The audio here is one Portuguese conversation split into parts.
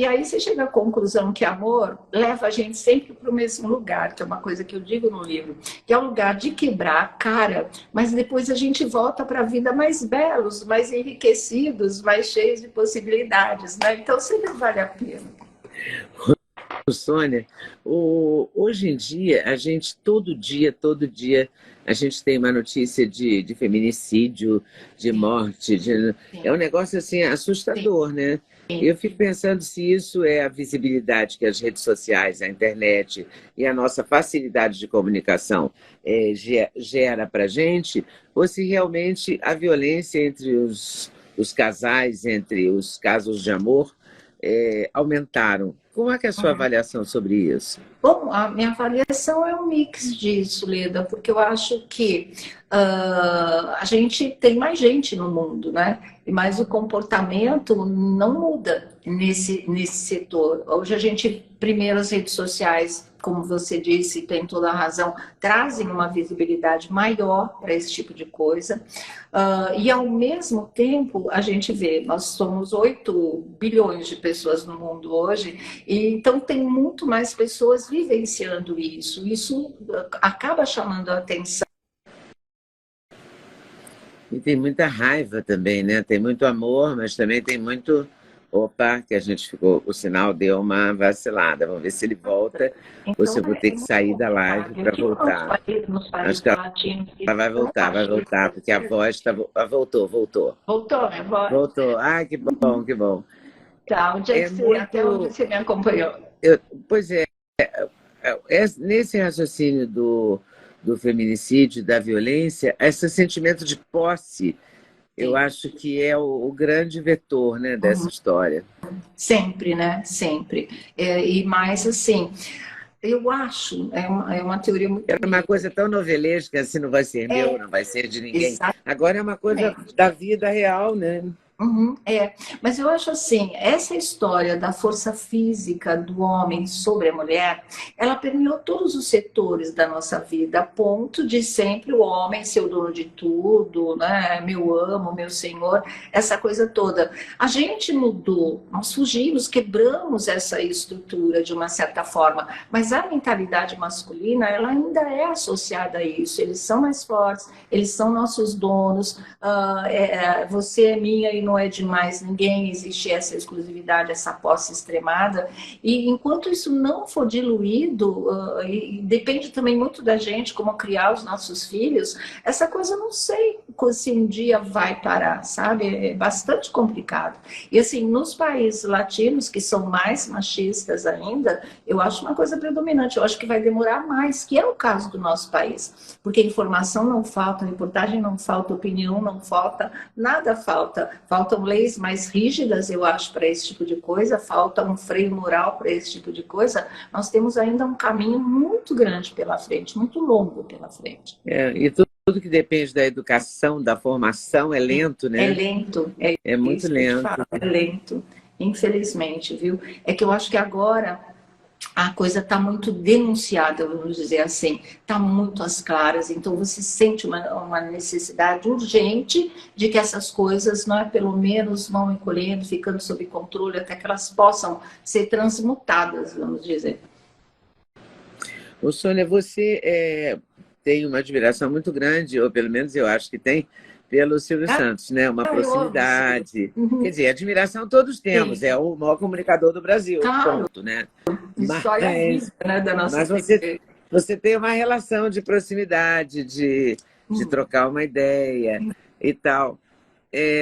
E aí você chega à conclusão que amor leva a gente sempre para o mesmo lugar, que é uma coisa que eu digo no livro, que é o lugar de quebrar a cara, mas depois a gente volta para a vida mais belos, mais enriquecidos, mais cheios de possibilidades, né? Então sempre vale a pena. Sônia, hoje em dia, a gente, todo dia, a gente tem uma notícia de feminicídio, de Sim, morte, é um sim, negócio assim sim, assustador, né? E sim. eu fico pensando se isso é a visibilidade que as redes sociais, a internet e a nossa facilidade de comunicação gera para a gente, ou se realmente a violência entre os casais, entre os casos de amor, aumentaram. Como é que é a sua Uhum. avaliação sobre isso? Bom, a minha avaliação é um mix disso, Leda, porque eu acho que a gente tem mais gente no mundo, né? Mas o comportamento não muda nesse setor. Hoje a gente, primeiro, as redes sociais, como você disse, tem toda a razão, trazem uma visibilidade maior para esse tipo de coisa. E ao mesmo tempo, a gente vê, nós somos 8 bilhões de pessoas no mundo hoje, e então tem muito mais pessoas vivenciando isso. Isso acaba chamando a atenção. E tem muita raiva também, né? Tem muito amor, mas também tem muito. Opa, que a gente ficou. O sinal deu uma vacilada. Vamos ver se ele volta ou se Então eu vou ter é que muito sair da live complicado. E para aqui voltar. nos Acho países que latinos, ela vai acho que voltar, porque a voz está. Voltou, voltou. voltou a voz. Voltou. Ah, que bom, que bom. Tá, É até onde muito. você me acompanhou? Pois é, nesse raciocínio do feminicídio, da violência, esse sentimento de posse, eu Sim. acho que é o grande vetor, né, dessa Uhum. história. Sempre, né? Sempre. E mais assim, eu acho, é uma teoria muito Era uma bonita. coisa tão novelesca, assim, não vai ser meu, É, não vai ser de ninguém. Agora é uma coisa exatamente. da vida real, né? Uhum, mas eu acho assim, essa história da força física do homem sobre a mulher, ela permeou todos os setores da nossa vida, a ponto de sempre o homem ser o dono de tudo, né? Meu amo, meu senhor, essa coisa toda. A gente mudou, nós fugimos, quebramos essa estrutura de uma certa forma, mas a mentalidade masculina, ela ainda é associada a isso. Eles são mais fortes, eles são nossos donos, você é minha e não é de mais ninguém, existe essa exclusividade, essa posse extremada, e enquanto isso não for diluído, e depende também muito da gente, como criar os nossos filhos, essa coisa eu não sei se um dia vai parar, sabe? É bastante complicado. E assim, nos países latinos, que são mais machistas ainda, eu acho uma coisa predominante, eu acho que vai demorar mais, que é o caso do nosso país, porque informação não falta, reportagem não falta, opinião não falta, nada falta. Faltam leis mais rígidas, eu acho, para esse tipo de coisa, falta um freio moral para esse tipo de coisa. Nós temos ainda um caminho muito grande pela frente, muito longo pela frente. E tudo que depende da educação, da formação, é lento, É né? lento, é É muito isso que eu te lento. falo, é lento, infelizmente, viu? É que eu acho que agora a coisa está muito denunciada, vamos dizer assim, está muito às claras, então você sente uma necessidade urgente de que essas coisas, não é, pelo menos vão encolhendo, ficando sob controle, até que elas possam ser transmutadas, vamos dizer. Ô, Sônia, você tem uma admiração muito grande, ou pelo menos eu acho que tem, pelo Silvio Ah, Santos, né? Uma eu amo, Silvio. proximidade. Quer Uhum. dizer, admiração todos temos, Sim, é o maior comunicador do Brasil, claro, ponto, né? história a vida, Mas, né, da nossa mas você, TV. você tem uma relação de proximidade, de trocar uma ideia e tal.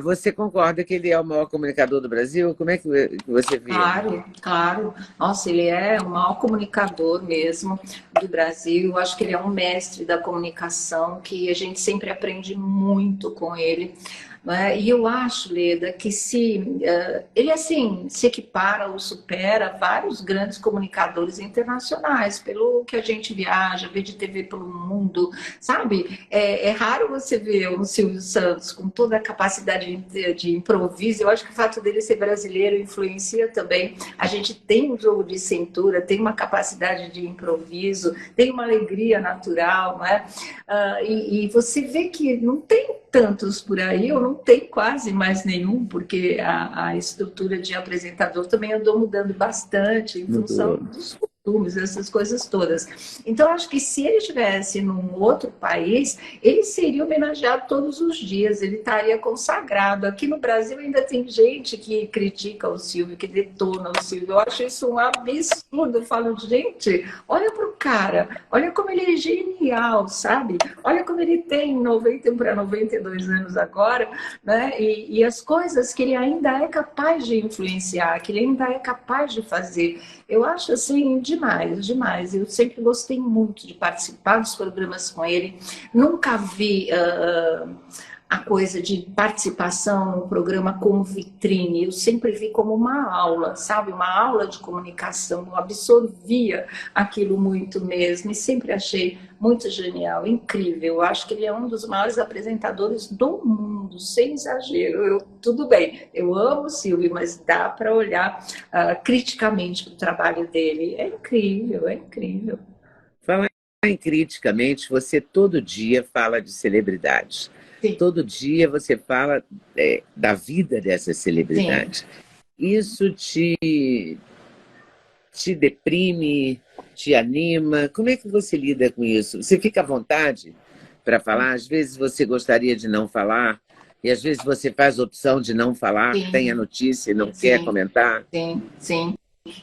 Você concorda que ele é o maior comunicador do Brasil? Como é que você vê? Claro, claro. Nossa, ele é o maior comunicador mesmo do Brasil. Eu acho que ele é um mestre da comunicação, que a gente sempre aprende muito com ele. Né? E eu acho, Leda, que se ele assim se equipara ou supera vários grandes comunicadores internacionais, pelo que a gente viaja, vê de TV pelo mundo, sabe? É raro você ver o Silvio Santos com toda a capacidade de improviso. Eu acho que o fato dele ser brasileiro influencia também. A gente tem um jogo de cintura, tem uma capacidade de improviso, tem uma alegria natural, não é? E você vê que não tem tantos por aí, ou não não tem quase mais nenhum, porque a estrutura de apresentador também andou mudando bastante em função Mudou. dos costumes, essas coisas todas. Então, acho que se ele estivesse num outro país, ele seria homenageado todos os dias, ele estaria consagrado. Aqui no Brasil ainda tem gente que critica o Silvio, que detona o Silvio. Eu acho isso um absurdo. Eu falo, gente, olha para o cara, olha como ele é genial, sabe? Olha como ele tem 90 para 92 anos agora, né? E as coisas que ele ainda é capaz de influenciar, que ele ainda é capaz de fazer. Eu acho assim demais, demais. Eu sempre gostei muito de participar dos programas com ele. Nunca vi a coisa de participação no programa como vitrine. Eu sempre vi como uma aula, sabe? Uma aula de comunicação. Eu absorvia aquilo muito mesmo e sempre achei muito genial, incrível. Eu acho que ele é um dos maiores apresentadores do mundo, sem exagero. Tudo bem, eu amo o Silvio, mas dá para olhar criticamente para o trabalho dele. É incrível, é incrível. Falar em criticamente, você todo dia fala de celebridades. Sim, Todo dia você fala da vida dessas sim. celebridades. Isso te deprime, te anima? Como é que você lida com isso? Você fica à vontade para falar? Às vezes você gostaria de não falar, e às vezes você faz opção de não falar, tem a Sim, notícia e não quer sim, comentar. sim, sim.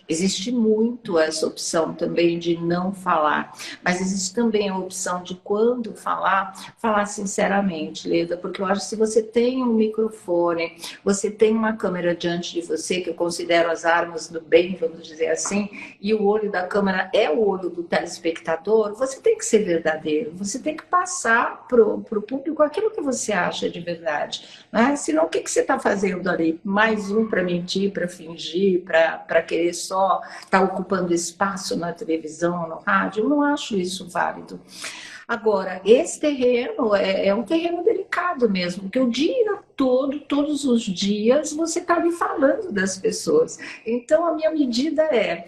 Existe muito essa opção também de não falar, mas existe também a opção de quando falar, falar sinceramente, Leda, porque eu acho que se você tem um microfone, você tem uma câmera diante de você, que eu considero as armas do bem, vamos dizer assim, e o olho da câmera é o olho do telespectador, você tem que ser verdadeiro, você tem que passar para o público aquilo que você acha de verdade, né? Senão o que você está fazendo ali? Mais um para mentir, para fingir, para querer só estar ocupando espaço na televisão, no rádio? Eu não acho isso válido. Agora, esse terreno é um terreno delicado mesmo, porque o dia todo, todos os dias, você está ali falando das pessoas. Então, a minha medida é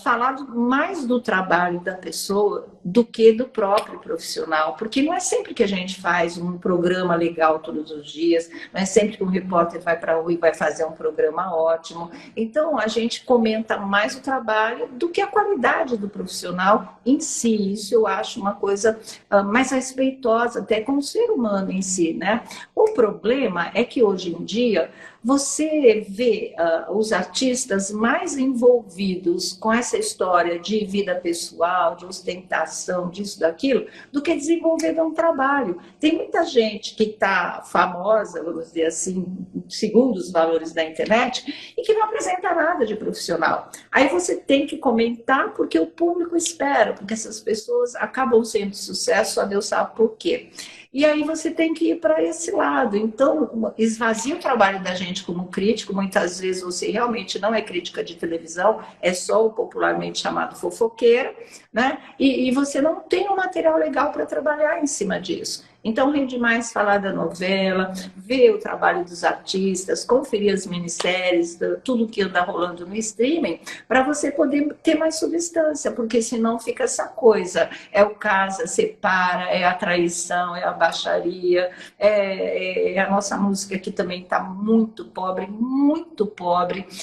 falar mais do trabalho da pessoa do que do próprio profissional, porque não é sempre que a gente faz um programa legal todos os dias, não é sempre que um repórter vai para a rua e vai fazer um programa ótimo. Então, a gente comenta mais o trabalho do que a qualidade do profissional em si. Isso eu acho uma coisa mais respeitosa até com o ser humano em si, né? O problema é que hoje em dia você vê os artistas mais envolvidos com essa história de vida pessoal, de ostentação, disso, daquilo, do que desenvolvendo um trabalho. Tem muita gente que está famosa, vamos dizer assim, segundo os valores da internet, e que não apresenta nada de profissional. Aí você tem que comentar porque o público espera, porque essas pessoas acabam sendo sucesso, a Deus sabe por quê. E aí você tem que ir para esse lado. Então, esvazia o trabalho da gente como crítico. Muitas vezes você realmente não é crítica de televisão, é só o popularmente chamado fofoqueira, né? E você não tem um material legal para trabalhar em cima disso. Então, rende mais falar da novela, ver o trabalho dos artistas, conferir as minisséries, tudo que anda rolando no streaming, para você poder ter mais substância, porque senão fica essa coisa. É o casa, separa, é a traição, é a baixaria, é a nossa música que também está muito pobre,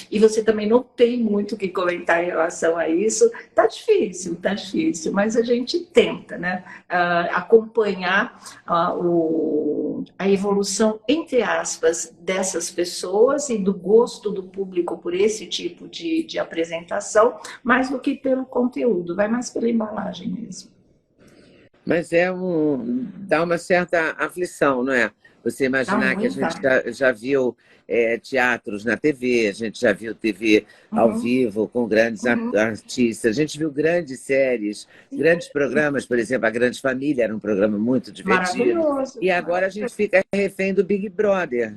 e você também não tem muito o que comentar em relação a isso. Tá difícil, mas a gente tenta, né? Acompanhar a evolução, entre aspas, dessas pessoas e do gosto do público por esse tipo de apresentação, mais do que pelo conteúdo, vai mais pela embalagem mesmo. Mas dá uma certa aflição, não é? Você Dá imaginar que a muita. gente já viu teatros na TV, a gente já viu TV ao Uhum, vivo com grandes uhum. artistas, a gente viu grandes séries, grandes programas, por exemplo, A Grande Família era um programa muito divertido, Maravilhoso, e agora a gente maravilhoso. fica refém do Big Brother.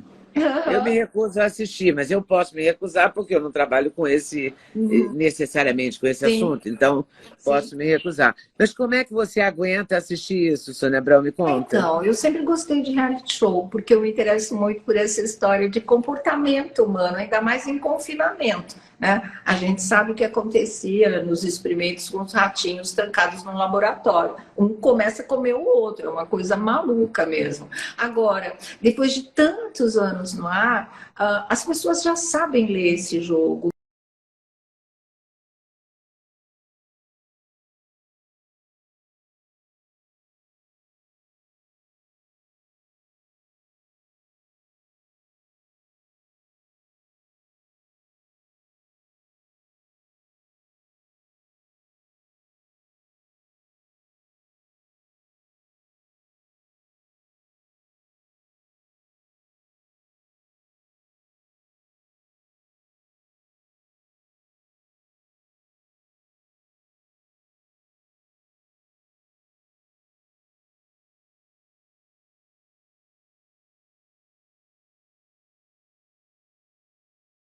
Eu me recuso a assistir, mas eu posso me recusar porque eu não trabalho com Uhum. necessariamente com esse Sim, assunto, então sim. posso me recusar. Mas como é que você aguenta assistir isso, Sônia Abrão? Me conta. Então, eu sempre gostei de reality show, porque eu me interesso muito por essa história de comportamento humano, ainda mais em confinamento. né? A gente sabe o que acontecia nos experimentos com os ratinhos trancados no laboratório. Um começa a comer o outro, é uma coisa maluca mesmo. Agora, depois de tantos anos no ar, as pessoas já sabem ler esse jogo.